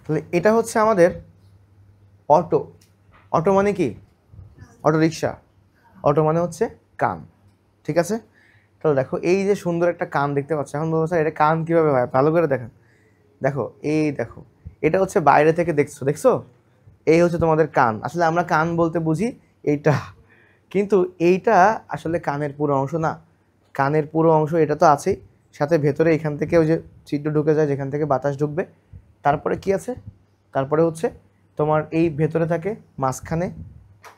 তাহলে এটা হচ্ছে আমাদের অটো। অটো মানে কি? Auto rickshaw. অটো মানে হচ্ছে কান, ঠিক আছে? তাহলে দেখো এই যে সুন্দর একটা কান দেখতে পাচ্ছ, এখন বলবো স্যার এটা কান কীভাবে হয়, ভালো করে দেখেন। দেখো এই দেখো, এটা হচ্ছে বাইরে থেকে দেখছো, দেখছো? এই হচ্ছে তোমাদের কান। আসলে আমরা কান বলতে বুঝি এইটা, কিন্তু এইটা আসলে কানের পুরো অংশ না। কানের পুরো অংশ এটা তো আছেই, সাথে ভেতরে এখান থেকে ওই যে ছিদ্র ঢুকে যায় যেখান থেকে বাতাস ঢুকবে। তারপরে কি আছে? তারপরে হচ্ছে তোমার এই ভেতরে থাকে মাঝখানে,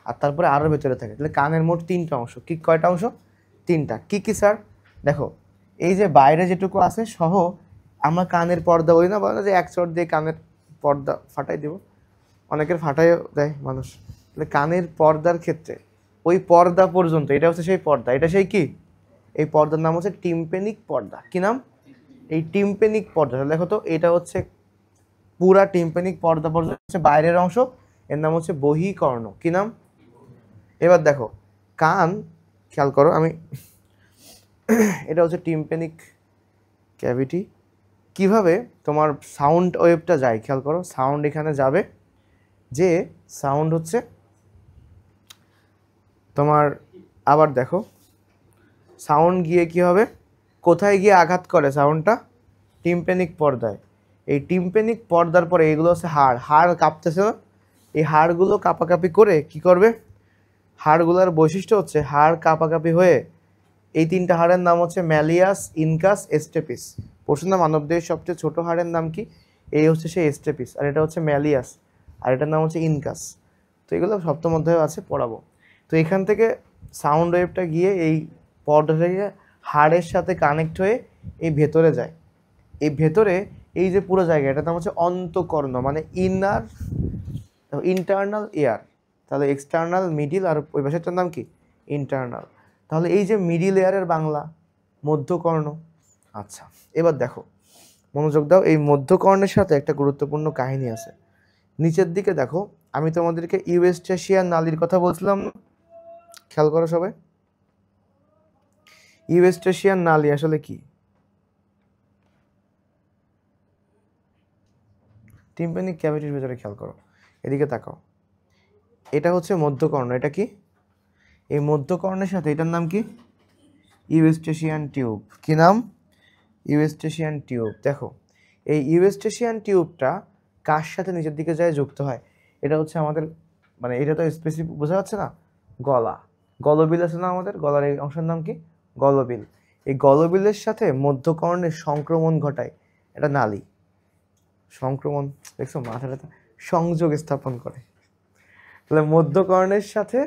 আর তারপরে আরও ভেতরে থাকে। তাহলে কানের মোট তিনটা অংশ। কি কয়টা অংশ? তিনটা। কি কি স্যার? দেখো এই যে বাইরে যেটুকু আছে সহ আমরা কানের পর্দা বলি না, বলে যে এক চট দিয়ে কানের পর্দা ফাটাই দেব, অনেকের ফাটাইও দেয় মানুষ। তাহলে কানের পর্দার ক্ষেত্রে ওই পর্দা পর্যন্ত, এটা হচ্ছে সেই পর্দা। এটা সেই কি? এই পর্দার নাম হচ্ছে টিম্পেনিক পর্দা। কি নাম? এই টিম্পেনিক পর্দা। দেখো তো এটা হচ্ছে পুরা টিম্পেনিক পর্দা পর্যন্ত হচ্ছে বাইরের অংশ, এর নাম হচ্ছে বহিকর্ণ। কি নাম? এবার দেখো কান, খেয়াল করো আমি এটা হচ্ছে টিম্পেনিক ক্যাভিটি। কিভাবে তোমার সাউন্ড ওয়েভটা যায় খেয়াল করো। সাউন্ড এখানে যাবে, যে সাউন্ড হচ্ছে তোমার, আবার দেখো সাউন্ড গিয়ে কি হবে, কোথায় গিয়ে আঘাত করে সাউন্ডটা? টিম্পেনিক পর্দায়। এই টিম্পেনিক পর্দার পরে এগুলো হচ্ছে হাড়। হাড় কাঁপতেছে না? এই হাড়গুলো কাঁপাকাঁপি করে কি করবে? হাড়গুলোর বৈশিষ্ট্য হচ্ছে হাড় কাঁপাকাঁপি হয়ে, এই তিনটা হাড়ের নাম হচ্ছে ম্যালিয়াস, ইনকাস, স্টেপিস। প্রশ্ন না, মানবদেহের সবচেয়ে ছোট হাড়ের নাম কি? এই হচ্ছে সেই স্টেপিস, আর এটা হচ্ছে ম্যালিয়াস, আর এটার নাম হচ্ছে ইনকাস। তো এগুলো সপ্তম অধ্যায়ে আছে, পড়াবো। তো এখান থেকে সাউন্ড ওয়েভটা গিয়ে এই পর্দা থেকে হাড়ের সাথে কানেক্ট হয়ে এই ভেতরে যায়। এই ভেতরে এই যে পুরো জায়গা, এটার নাম হচ্ছে অন্তঃকর্ণ, মানে ইনার ইন্টারনাল এয়ার। তাহলে এক্সটার্নাল, মিডিল, আর ওই পাশেরটার নাম কি? ইন্টারনাল। তাহলে এই যে মিডিল এয়ারের বাংলা মধ্যকর্ণ। আচ্ছা, এবার দেখো মনোযোগ দাও, এই মধ্যকর্ণের সাথে একটা গুরুত্বপূর্ণ কাহিনী আছে। নিচের দিকে দেখো, আমি তোমাদেরকে ইউরেস্টেশিয়ান নালীর কথা বলছিলাম, খেয়াল করো সবাই। ইউরেস্টেশিয়ান নালী আসলে কি? টিম্প্যানিক ক্যাভিটির ভিতরে খেয়াল করো, এদিকে তাকাও। এটা হচ্ছে মধ্যকর্ণ। এটা কি? এই মধ্যকর্ণের সাথে এটার নাম কি? ইউরেস্টেশিয়ান টিউব। কি নাম? ইউরেস্টেশিয়ান টিউব। দেখো এই ইউরেস্টেশিয়ান টিউবটা কার সাথে নিচের দিকে যায় যুক্ত হয়? এটা হচ্ছে আমাদের, মানে এটা তো স্পেসিফিক বোঝা যাচ্ছে না, গলা। গলবিল আছে না আমাদের, গলার এই অংশের নাম কি? গলবিল। এই গলবিলের সাথে মধ্যকর্ণের সংক্রমণ ঘটায় এটা নালী। সংক্রমণ, দেখছো মাথাটা সংযোগ স্থাপন করে। তাহলে মধ্যকর্ণের সাথে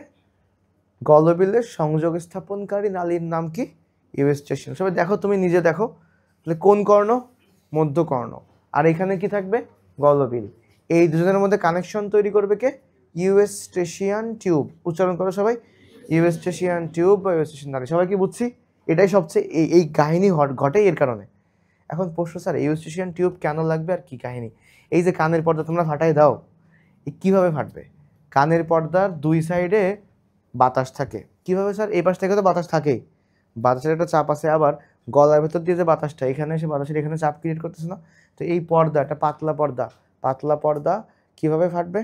গলবিলের সংযোগ স্থাপনকারী নালীর নাম কি? ইউরেস্টেশন। সবাই দেখো, তুমি নিজে দেখো, তাহলে কোন কর্ণ? মধ্যকর্ণ। আর এখানে কি থাকবে? গলবিল। এই দুজনের মধ্যে কানেকশন তৈরি করবে কে? ইউরেস্টেশিয়ান টিউব। উচ্চারণ করো সবাই, ইউরেস্টেশিয়ান টিউব বা ইউরেস্টেশিয়ান নালী। সবাই কি বুঝছি? এটাই সবচেয়ে এই কাহিনী ঘটে এর কারণে। এখন প্রশ্ন, স্যার ইউরেস্টেশিয়ান টিউব কেন লাগবে আর কি কাহিনী? এই যে কানের পর্দা তোমরা ফাটাই দাও, কীভাবে ফাটবে? কানের পর্দার দুই সাইডে বাতাস থাকে। কিভাবে স্যার? এই পাশ থেকে তো বাতাস থাকেই, বাতাসের একটা চাপ আছে, আবার গলার ভেতর দিয়ে যে বাতাসটা এখানে এসে বাতাসের এখানে চাপ ক্রিয়েট করতেছে না? তো এই পর্দা, একটা পাতলা পর্দা, পাতলা পর্দা কিভাবে ফাটবে?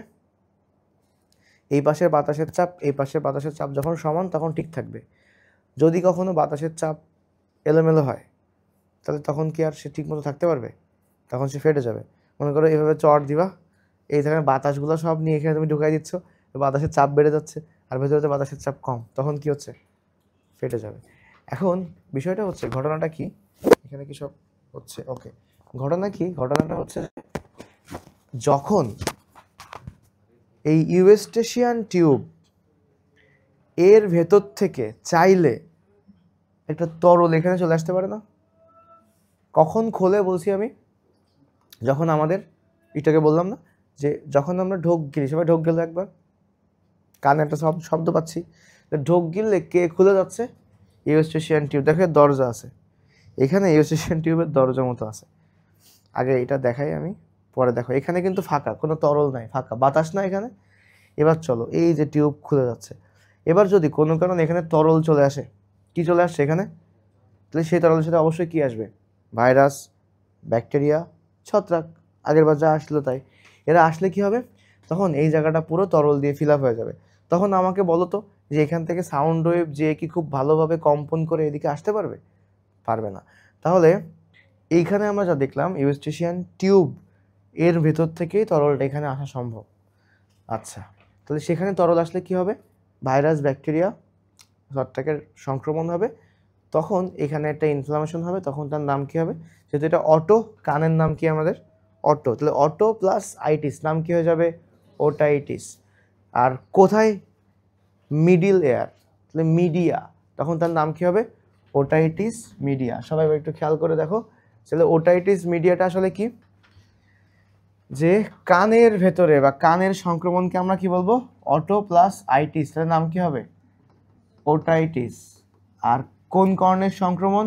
এই পাশের বাতাসের চাপ, এই পাশের বাতাসের চাপ যখন সমান তখন ঠিক থাকবে। যদি কখনো বাতাসের চাপ এলোমেলো হয়, তাহলে তখন কি আর সে ঠিক মতো থাকতে পারবে? তখন সে ফেটে যাবে। মনে করো এভাবে চট দিবা, এই ধরনের বাতাসগুলো সব নিয়ে এখানে তুমি ঢুকাই দিচ্ছ, বাতাসের চাপ বেড়ে যাচ্ছে, আর ভেতরে বাতাসের চাপ কম, তখন কি হচ্ছে? ফেটে যাবে। এখন বিষয়টা হচ্ছে, ঘটনাটা কি এখানে, কি সব হচ্ছে ওকে? ঘটনা কি? ঘটনাটা হচ্ছে যখন এই ইউরেস্টেশিয়ান টিউব এর ভেতর থেকে চাইলে একটা তরল এখানে চলে আসতে পারে না? কখন খোলে বলছি আমি? যখন আমাদের এটাকে বললাম না যে যখন আমরা ঢোক গিলি, সবাই ঢোক গেল একবার, কানে একটা শব্দ পাচ্ছি, ঢোক গিললে কে খুলে যাচ্ছে? ইউরেস্টেশিয়ান টিউব। দেখো দরজা আছে এখানে, ইউরেস্টেশিয়ান টিউবের দরজা মতো আছে। আগে এটা দেখাই আমি, পরে দেখো এখানে কিন্তু ফাঁকা, কোনো তরল নাই, ফাঁকা, বাতাস না এখানে। এবার চলো, এই যে টিউব খুলে যাচ্ছে, এবার যদি কোনো কারণে এখানে তরল চলে আসে, কি চলে আসছে এখানে? তাহলে সেই তরলের সাথে অবশ্যই কি আসবে? ভাইরাস, ব্যাকটেরিয়া, ছত্রাক আগের বার যা আসলো তাই। এরা আসলে কি হবে, তখন এই জায়গাটা পুরো তরল দিয়ে ফিল আপ হয়ে যাবে। তখন আমাকে বলো তো যে এখান থেকে সাউন্ড ওয়েভ যে কি খুব ভালোভাবে কম্পন করে এদিকে আসতে পারবে? পারবে না। তাহলে এইখানে আমরা যা দেখলাম ইউস্টেশিয়ান টিউব এর ভেতর থেকেই তরলটা এখানে আসা সম্ভব। আচ্ছা, তাহলে সেখানে তরল আসলে কি হবে, ভাইরাস ব্যাকটেরিয়া ছত্রাকের সংক্রমণ হবে, তখন এখানে একটা ইনফ্লামেশন হবে, তখন তার নাম কি হবে, যেহেতু এটা অটো, কানের নাম কি আমাদের অটো, তাহলে অটো প্লাস আইটিস নাম কি হয়ে যাবে, ওটাইটিস। আর কোথায়, মিডিল এয়ার, তাহলে মিডিয়া, তখন তার নাম কি হবে, ওটাইটিস মিডিয়া। সবাই একটু খেয়াল করে দেখো, তাহলে ওটাইটিস মিডিয়াটা আসলে কি, যে কানের ভেতরে বা কানের সংক্রমণকে আমরা কি বলবো, অটো প্লাস আইটিস, তার নাম কি হবে, ওটাইটিস। আর কোন কর্ণের সংক্রমণ,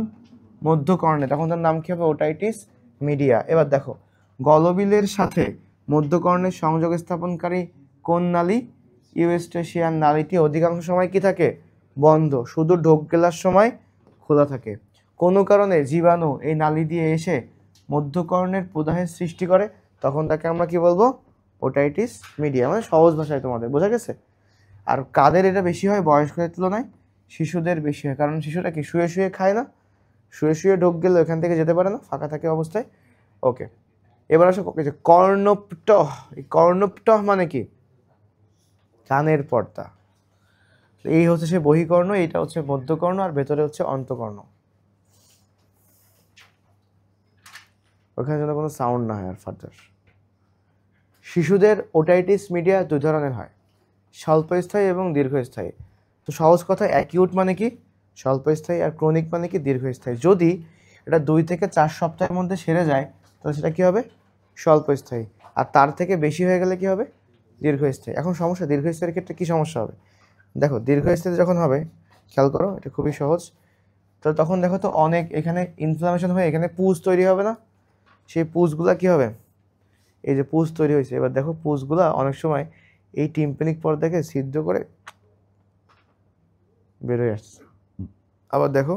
মধ্যকর্ণে, তখন তার নাম কি হবে, ওটাইটিস মিডিয়া। এবার দেখো, গলবিলের সাথে মধ্যকর্ণের সংযোগ স্থাপনকারী কোন নালী, ইউস্টেশিয়ান নালীটি অধিকাংশ সময় কি থাকে, বন্ধ, শুধু ঢোক গেলার সময় খোলা থাকে। কোনো কারণে জীবাণু এই নালী দিয়ে এসে মধ্যকর্ণের প্রদাহের সৃষ্টি করে, তখন তাকে আমরা কি বলবো, ওটাইটিস মিডিয়া। মানে সহজ ভাষায় তোমাদের বোঝা গেছে। আর কাদের এটা বেশি হয় বয়স্কদের তুলনায়, শিশুদের বেশি হয়, কারণ শিশুরা কি শুয়ে শুয়ে খায় না, শুয়ে শুয়ে ঢোক গেলে ওখান থেকে যেতে পারে না, ফাঁকা থাকে অবস্থায়। ওকে, এবার আসো কর্ণপটহ। এই কর্ণপটহ মানে কি, কানের পর্দা। এই হচ্ছে সে বহিকর্ণ, এইটা হচ্ছে মধ্যকর্ণ, আর ভেতরে হচ্ছে অন্তকর্ণ। ওখানে যেন কোনো সাউন্ড না হয় আর ফার্দার। শিশুদের ওটাইটিস মিডিয়া দুই ধরনের হয়, স্বল্পস্থায়ী এবং দীর্ঘস্থায়ী। তো সহজ কথা, অ্যাকিউট মানে কি স্বল্পস্থায়ী, আর ক্রনিক মানে কি দীর্ঘস্থায়ী। যদি এটা 2 থেকে 4 সপ্তাহের মধ্যে সেরে যায় তাহলে সেটা কি হবে, স্বল্পস্থায়ী। আর তার থেকে বেশি হয়ে গেলে কি হবে, দীর্ঘস্থায়ী। এখন সমস্যা, দীর্ঘস্থায়ীর ক্ষেত্রে কি সমস্যা হবে, দেখো দীর্ঘস্থায়ী যখন হবে, খেয়াল করো এটা খুবই সহজ। তো তখন দেখো তো অনেক এখানে ইনফ্লামেশন হয়ে এখানে পুজ তৈরি হবে না, সেই পুজগুলা কি হবে, এই যে পুজ তৈরি হয়েছে, এবার দেখো পুজগুলা অনেক সময় এই টিম্পানিক পর্দাকে ছিদ্র করে বেরোয় আসছে। আবার দেখো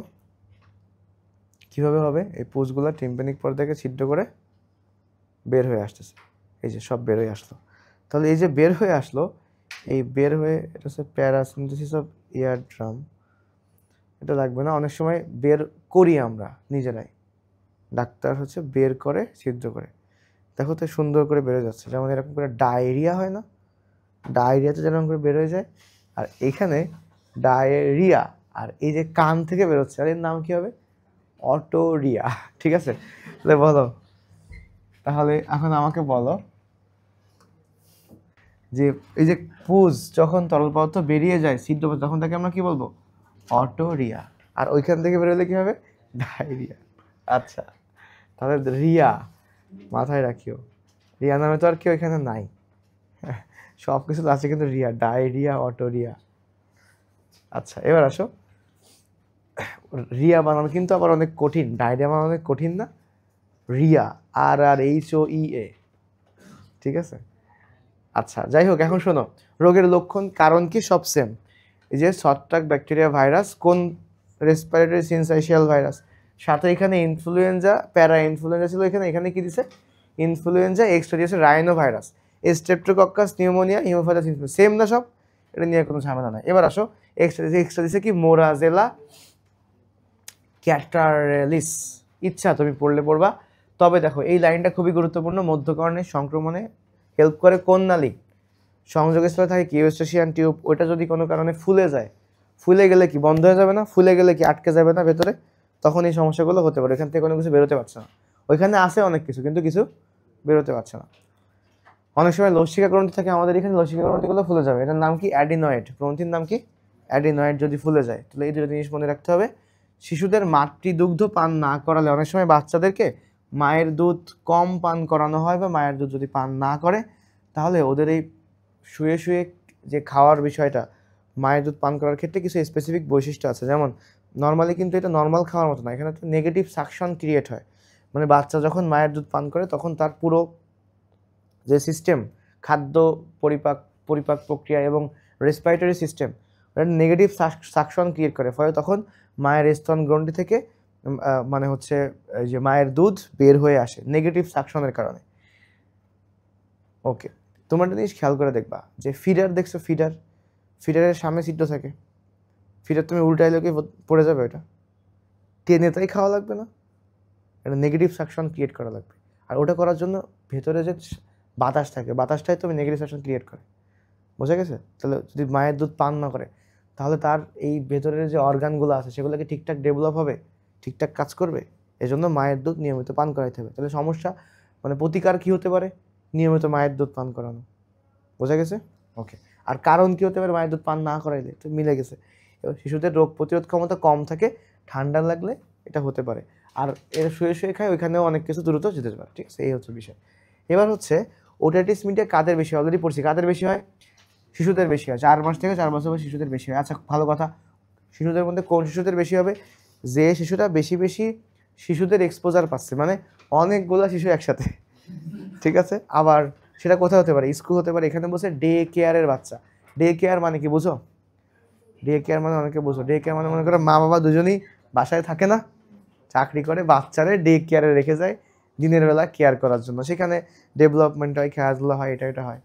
কিভাবে হবে, এই পুজগুলা টিম্পানিক পর্দাকে ছিদ্র করে বের হয়ে আসতেছে, এই যে সব বের হয়ে আসলো। তাহলে এই যে বের হয়ে আসলো, এই বের হয়ে, এটা হচ্ছে প্যারাসিনথেসিস অফ ইয়ার ড্রাম, এটা লাগবে না, অনেক সময় বের করি আমরা নিজেরাই, ডাক্তার হচ্ছে বের করে ছিদ্র করে। দেখো তো সুন্দর করে বেরোয় যাচ্ছে, যেমন এরকম করে ডায়রিয়া হয় না, ডায়রিয়াতে যেরকম করে বেরোয় যায়, আর এখানে ডায়রিয়া, আর এই যে কান থেকে বেরোচ্ছে, আর এর নাম কি হবে, অটোরিয়া। ঠিক আছে, তাহলে বলো, তাহলে এখন আমাকে বলো যে এই যে পুজ যখন তরল পদার্থ বেরিয়ে যায় ছিদ্র, তখন তাকে আমরা কি বলবো, অটোরিয়া। আর ওইখান থেকে বেরোলে কি হবে, ডায়রিয়া। আচ্ছা, তাহলে রিয়া মাথায় রাখিও, রিয়া নামে তো আর কেউ এখানে নাই, সব কিছু আছে কিন্তু রিয়া, ডায়রিয়া, অটোরিয়া। আচ্ছা, এবার আসো, রিয়া বানানো কিন্তু আবার অনেক কঠিন, ডায়রিয়া বানানো অনেক কঠিন না, রিয়া, RRHOEA, ঠিক আছে। আচ্ছা, যাই হোক, এখন শোনো, রোগের লক্ষণ কারণ কি সব সেম, এই যে ছত্রাক, ব্যাকটেরিয়া, ভাইরাস, কোন রেসপিরেটরি সিনসাইশিয়াল ভাইরাস, সাথে এখানে ইনফ্লুয়েঞ্জা, প্যারা ইনফ্লুয়েঞ্জা ছিল এখানে, এখানে কি দিছে, ইনফ্লুয়েঞ্জা, এক্সট্রা দিয়েছে rhino virus, streptococcus, pneumonia, Haemophilus influenza, same না সব, এটা নিয়ে কোনো ঝামেলা নাই। এবার আসো, এক্সট্রা দিছে কি, মোরাজেলা ক্যাটারেলিস, ইচ্ছা তুমি পড়লে পড়বা। তবে দেখো এই লাইনটা খুবই গুরুত্বপূর্ণ, মধ্যকর্ণের সংক্রমণে হেল্প করে কোন নালী, সংযোগস্থলে থাকে কি, ইউস্টেশিয়ান টিউব, ওইটা যদি কোনো কারণে ফুলে যায়, ফুলে গেলে কি বন্ধ হয়ে যাবে না, ফুলে গেলে কি আটকে যাবে না ভেতরে, তখন এই সমস্যাগুলো হতে পারে, এখান থেকে কোনো কিছু বেরোতে পারছে না, ওইখানে আসে অনেক কিছু কিন্তু কিছু বেরোতে পারছে না। অনেক সময় লসিকা গ্রন্থি থাকে আমাদের এখানে, লসিকা গ্রন্থিগুলো ফুলে যাবে, এটার নাম কি, অ্যাডিনয়েড, গ্রন্থির নাম কি, অ্যাডিনয়েড, যদি ফুলে যায়। তাহলে এই দুটো জিনিস মনে রাখতে হবে। শিশুদের মাতৃদুগ্ধ পান না করালে, অনেক সময় বাচ্চাদেরকে মায়ের দুধ কম পান করানো হয়, বা মায়ের দুধ যদি পান না করে তাহলে ওদের এই শুয়ে শুয়ে যে খাওয়ার বিষয়টা, মায়ের দুধ পান করার ক্ষেত্রে কিছু স্পেসিফিক বৈশিষ্ট্য আছে, যেমন নর্মালি কিন্তু এটা নর্মাল খাওয়ার মতো না, এখানে একটা নেগেটিভ সাকশন ক্রিয়েট হয়, মানে বাচ্চা যখন মায়ের দুধ পান করে তখন তার পুরো যে সিস্টেম, খাদ্য পরিপাক পরিপাক প্রক্রিয়া এবং রেসপিরেটরি সিস্টেম, ওটা নেগেটিভ সাকশন ক্রিয়েট করে, ফলে তখন মায়ের স্তন গ্রন্থি থেকে মানে হচ্ছে যে মায়ের দুধ বের হয়ে আসে নেগেটিভ সাকশনের কারণে। ওকে, তোমরা একটা জিনিস খেয়াল করে দেখবা যে ফিডার দেখছো, ফিডারের সামনে ছিদ্র থাকে, ফিডার তুমি উল্টাইলে কি পড়ে যাবে? ওটা টেনে তাই খাওয়া লাগবে না, একটা নেগেটিভ সাকশন ক্রিয়েট করা লাগবে। আর ওটা করার জন্য ভেতরে যে বাতাস থাকে, বাতাসটাই তুমি নেগেটিভ সাকশন ক্রিয়েট করে, বোঝা গেছে? তাহলে যদি মায়ের দুধ পান না করে তাহলে তার এই ভেতরের যে অর্গানগুলো আছে সেগুলোকে ঠিকঠাক ডেভেলপ হবে, ঠিকঠাক কাজ করবে? এজন্য মায়ের দুধ নিয়মিত পান করাইতে হবে। তাহলে সমস্যা মানে প্রতিকার কী হতে পারে? নিয়মিত মায়ের দুধ পান করানো, বোঝা গেছে? ওকে, আর কারণ কী হতে পারে মায়ের দুধ পান না করাইলে? তো মিলে গেছে। এবার শিশুদের রোগ প্রতিরোধ ক্ষমতা কম থাকে, ঠান্ডা লাগলে এটা হতে পারে। আর এরা শুয়ে শুয়ে খায়, ওইখানেও অনেক কিছু দ্রুত যেতে পারে, ঠিক আছে? এই হচ্ছে বিষয়। এবার হচ্ছে ওটাইটিস মিডিয়া কাদের বেশি? অলরেডি পড়ছি কাদের বেশি হয়? শিশুদের বেশি হয়। 4 মাস থেকে 4 বছর বয়সী শিশুদের বেশি হয়। আচ্ছা, ভালো কথা, শিশুদের মধ্যে কোন শিশুদের বেশি হবে? যে শিশুটা বেশি বেশি শিশুদের এক্সপোজার পাচ্ছে, মানে অনেকগুলা শিশু একসাথে, ঠিক আছে? আবার সেটা কোথায় হতে পারে? স্কুল হতে পারে। এখানে বলছে ডে কেয়ারের বাচ্চা। ডে কেয়ার মানে কি বুঝো? ডে কেয়ার মানে অনেকে বুঝো, ডে কেয়ার মানে মনে করো মা বাবা দুজনেই বাসায় থাকে না, চাকরি করে, বাচ্চারে ডে কেয়ারে রেখে যায় দিনের বেলা কেয়ার করার জন্য, সেখানে ডেভেলপমেন্ট হয়, খেলাধুলা হয়, এটা হয়।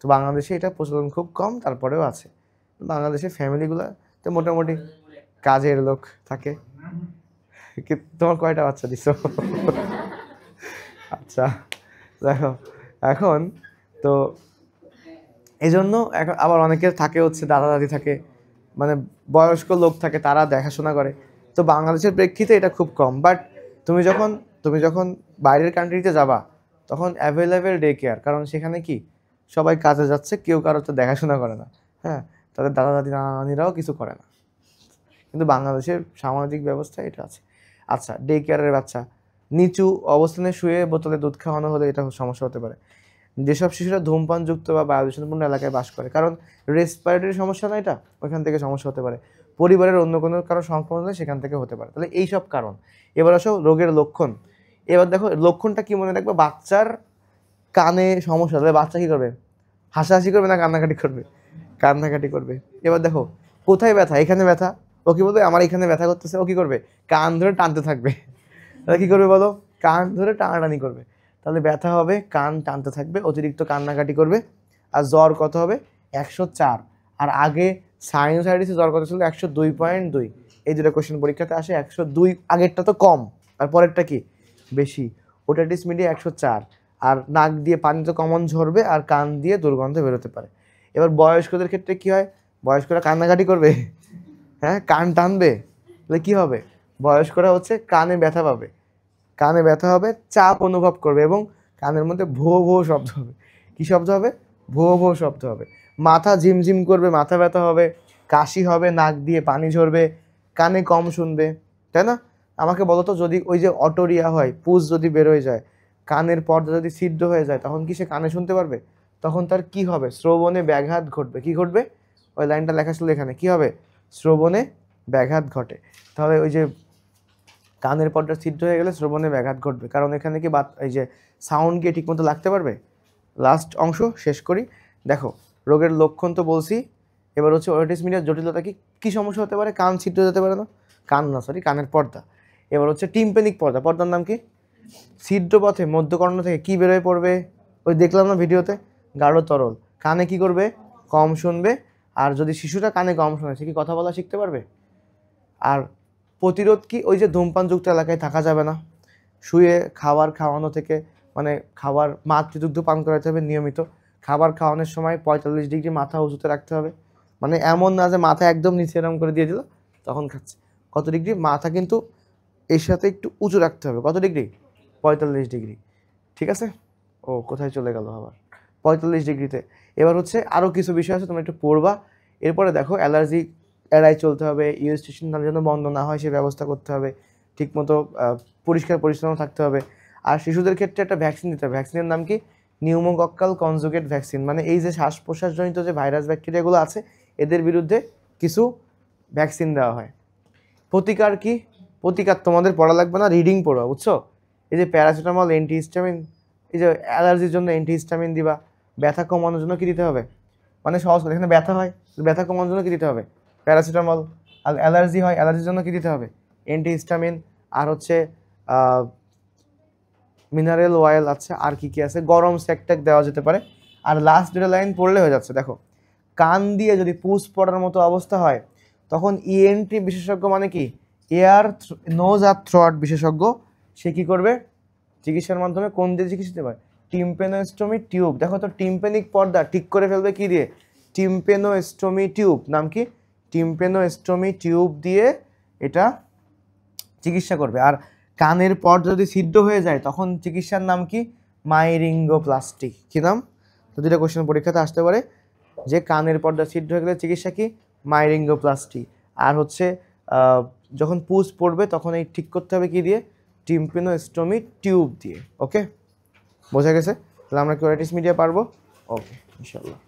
তো বাংলাদেশে এটা প্রচলন খুব কম, তারপরেও আছে। বাংলাদেশের ফ্যামিলিগুলোতে মোটামুটি কাজের লোক থাকে। তোমার কয়টা বাচ্চা দিছো? আচ্ছা, দেখো এখন তো এই জন্য এখন আবার অনেকের থাকে হচ্ছে দাদা দাদি থাকে, মানে বয়স্ক লোক থাকে, তারা দেখাশোনা করে। তো বাংলাদেশের প্রেক্ষিতে এটা খুব কম। বাট তুমি যখন বাইরের কান্ট্রিতে যাবা তখন অ্যাভেলেবেল ডে কেয়ার, কারণ সেখানে কি সবাই কাজে যাচ্ছে, কেউ কারোর তো দেখাশোনা করে না, হ্যাঁ, তাদের দাদা দাদি নানিরাও কিছু করে না। কিন্তু বাংলাদেশের সামাজিক ব্যবস্থা এটা আছে। আচ্ছা, ডে কেয়ারের বাচ্চা নিচু অবস্থানে শুয়ে বোতলে দুধ খাওয়ানো হলে এটা সমস্যা হতে পারে। যেসব শিশুরা ধূমপানযুক্ত বা বায়ুদূষণপূর্ণ এলাকায় বাস করে, কারণ রেসপিরেটরি সমস্যা না এটা, ওইখান থেকে সমস্যা হতে পারে। পরিবারের অন্য কোনো কারো সংক্রমণ হলে সেখান থেকে হতে পারে। তাহলে এইসব কারণ। এবার আসো রোগের লক্ষণ। এবার দেখো লক্ষণটা কি মনে রাখবে? বাচ্চার কানে সমস্যা, তাহলে বাচ্চা কী করবে? হাসাহাসি করবে না কান্নাকাটি করবে? কান্নাকাটি করবে। এবার দেখো কোথায় ব্যথা? এখানে ব্যথা, ও কি বলবে? আমার এখানে ব্যথা করতেছে। ও কী করবে? কান ধরে টানতে থাকবে। তাহলে কী করবে বলো? কান ধরে টানাটানি করবে। তাহলে ব্যথা হবে, কান টানতে থাকবে, অতিরিক্ত কান্নাকাটি করবে। আর জ্বর কত হবে? 104। আর আগে সাইনোসাইটিসে জ্বর কত ছিল? 102.2। এই দুটো কোশ্চেন পরীক্ষাতে আসে। 102 আগেরটা তো কম, আর পরেরটা কি বেশি? Otitis media 104। আর নাক দিয়ে পানি তো কমন ঝরবে, আর কান দিয়ে দুর্গন্ধ বেরোতে পারে। এবার বয়স্কদের ক্ষেত্রে কি হয়? বয়স্করা কান্নাকাটি করবে, হ্যাঁ, কান টানবে। তাহলে কী হবে? বয়স্করা হচ্ছে কানে ব্যথা পাবে, কানে ব্যথা হবে, চাপ অনুভব করবে, এবং কানের মধ্যে ভো ভো শব্দ হবে। কী শব্দ হবে? ভো ভো শব্দ হবে। মাথা ঝিমঝিম করবে, মাথা ব্যথা হবে, কাশি হবে, নাক দিয়ে পানি ঝরবে, কানে কম শুনবে, তাই না? আমাকে বলো তো, যদি ওই যে অটোরিয়া হয়, পুজ যদি বেরোয় যায়, কানের পর্দা যদি ছিদ্র হয়ে যায়, তখন কি সে কানে শুনতে পারবে? তখন তার কি হবে? শ্রবণে ব্যাঘাত ঘটবে। কি ঘটবে? ওই লাইনটা লেখা ছিল এখানে, কি হবে? শ্রবণে ব্যাঘাত ঘটে। তাহলে ওই যে কানের পর্দা ছিদ্র হয়ে গেলে শ্রবণে ব্যাঘাত ঘটবে, কারণ এখানে কি এই যে সাউন্ড গিয়ে ঠিকমতো লাগতে পারবে? লাস্ট অংশ শেষ করি। দেখো রোগের লক্ষণ তো বলছি। এবার হচ্ছে ওটাইটিস মিডিয়ার জটিলতা কি? কী সমস্যা হতে পারে? কান ছিদ্র যেতে পারে না, কানের পর্দা। এবার হচ্ছে টিম্প্যানিক পর্দা, পর্দার নাম কি? ছিদ্রপথে মধ্যকর্ণ থেকে কি বেরোয় পড়বে? ওই দেখলাম না ভিডিওতে, গাঢ় তরল। কানে কি করবে? কম শুনবে। আর যদি শিশুটা কানে কম শোনে, সে কি কথা বলা শিখতে পারবে? আর প্রতিরোধ কি? ওই যে ধূমপানযুক্ত এলাকায় থাকা যাবে না, শুয়ে খাবার খাওয়ানো থেকে, মানে খাবার মাতৃদুগ্ধ পান করাতে হবে নিয়মিত। খাবার খাওয়ানোর সময় 45 ডিগ্রি মাথা উঁচুতে রাখতে হবে, মানে এমন না যে মাথা একদম নিচে এরম করে দিয়ে দিল তখন খাচ্ছে। কত ডিগ্রি? মাথা কিন্তু এর সাথে একটু উঁচু রাখতে হবে। কত ডিগ্রি? 45 ডিগ্রি, ঠিক আছে? ও কোথায় চলে গেল আবার? 45 ডিগ্রিতে। এবার হচ্ছে আরও কিছু বিষয় আছে, তোমরা একটু পড়বা। এরপরে দেখো অ্যালার্জি এড়াই চলতে হবে, ইউজ স্টেশন যেন বন্ধ না হয় সে ব্যবস্থা করতে হবে, ঠিকমতো পরিষ্কার পরিচ্ছন্ন থাকতে হবে। আর শিশুদের ক্ষেত্রে একটা ভ্যাকসিন দিতে হবে। ভ্যাকসিনের নাম কি? Pneumococcal conjugate vaccine. মানে এই যে শ্বাস প্রশ্বাসজনিত যে ভাইরাস ব্যাকটেরিয়াগুলো আছে এদের বিরুদ্ধে কিছু ভ্যাকসিন দেওয়া হয়। প্রতিকার কি? প্রতিকার তোমাদের পড়া লাগবে না, রিডিং পড়বা, বুঝছো? এই যে প্যারাসিটামল, অ্যান্টিহিস্টামিন, এই যে অ্যালার্জির জন্য অ্যান্টিহিস্টামিন দিবা, ব্যথা কমানোর জন্য কী দিতে হবে? মানে সহজ করে, এখানে ব্যথা হয়, ব্যথা কমানোর জন্য কী দিতে হবে? প্যারাসিটামল। আর অ্যালার্জি হয়, অ্যালার্জির জন্য কী দিতে হবে? অ্যান্টিহিস্টামিন। আর হচ্ছে মিনারেল অয়েল আছে, আর কি কি আছে, গরম সেকটেক দেওয়া যেতে পারে। আর লাস্ট দুটো লাইন পড়লে হয়ে যাচ্ছে। দেখো, কান দিয়ে যদি পুষ পড়ার মতো অবস্থা হয় তখন ইএনটি বিশেষজ্ঞ মানে কি, এয়ার নোজ আর থ্রট বিশেষজ্ঞ, সে কি করবে, চিকিৎসার মাধ্যমে কোন দিয়ে চিকিৎসা দিতে পারে, টিম্পেনোস্টমি টিউব। দেখো তো টিম্পেনিক পর্দা ঠিক করে ফেলবে কি দিয়ে, টিম্পেনোস্টমি টিউব, নাম কি, টিম্পেনোস্টমি টিউব দিয়ে এটা চিকিৎসা করবে। আর কানের পর্দা যদি ছিদ্র হয়ে যায় তখন চিকিৎসার নাম কি, মাইরিঙ্গোপ্লাস্টি। কি নাম? তো দুটো কোশ্চেন পরীক্ষাতে আসতে পারে যে কানের পর্দা ছিদ্র হয়ে গেলে চিকিৎসা কি, মাইরিঙ্গোপ্লাস্টি। আর হচ্ছে যখন পুষ পড়বে তখন এই ঠিক করতে হবে কি দিয়ে, টিম্পেনোস্টমি টিউব দিয়ে। ওকে, বোঝা গেছে? তাহলে আমরা কিউরাইটিস মিডিয়া পারবো। ওকে, ইনশাল্লাহ।